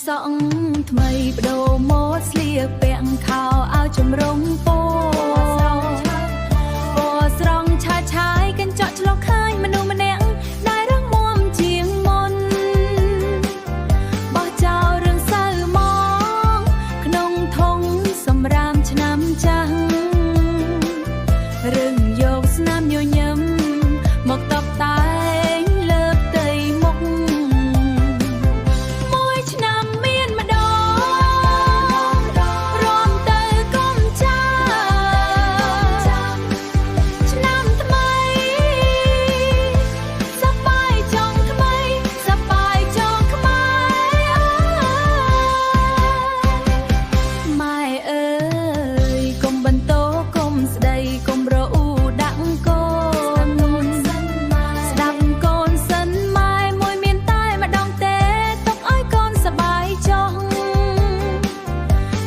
សក់ថ្មីបដូរម៉ូដស្លៀកពាក់ខោឲ្យចម្រុងពណ៌ស្រង់ឆាយឆាយកញ្ចក់ឆ្លុះឃើញមនុស្សម្នាក់ដែលរឹងមាំជាងមុនបោះចោលរឿងសៅហ្មងក្នុងធុងសម្រាមឆ្នាំចាស់រឿងយកស្នាមញញឹមមកតបតែងលើផ្ទៃមុខមួយឆ្នាំមានម្ដងរំទៅកុំចាឆ្នាំថ្មីសប្បាយចង់ថ្មីសប្បាយចង់ខ្មែរម៉ែអើយកុំបន្តកុំស្ដីកុំរអ៊ូដាក់កូនស្ដាប់កូនសិនម៉ែមួយមានតែម្ដងទេទុកឲ្យកូនសប្បាយចុះ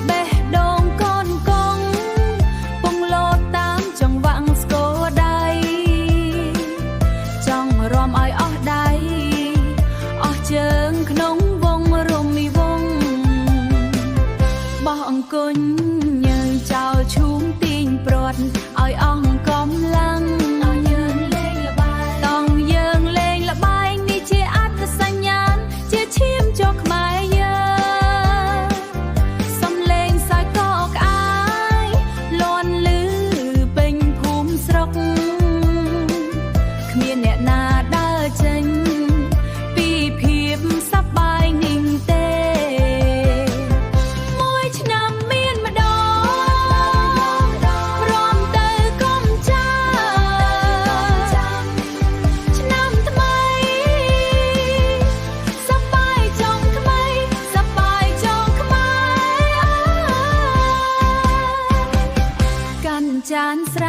បេះដូងកូនកងពងលោតតាមចង្វាក់ស្គរដៃចង់រំឲ្យអស់ដៃអស់ជើងក្នុងវងរមីវងបោះអង្គុញញើចោលឈូងទាញព្រាត់ឲ្យអស់កំឡាំងយើងលេងល្បែងតង់យើងលេងល្បែងនេះជាអត្តសញ្ញាណជាឈាមចុះខ្មែរយើងសំលេងសើចក៏ក្អាយលាន់លឺពេញភូមិស្រុកគ្មានអ្នកណាដើរចេញពីភាពសប្បាយនេះទេមួយឆ្នាំមានម្ដងរំទៅកុំចាឆ្នាំថ្មីសប្បាយចង់ថ្មីសប្បាយចង់ខ្មែរកាន់ចានស្រា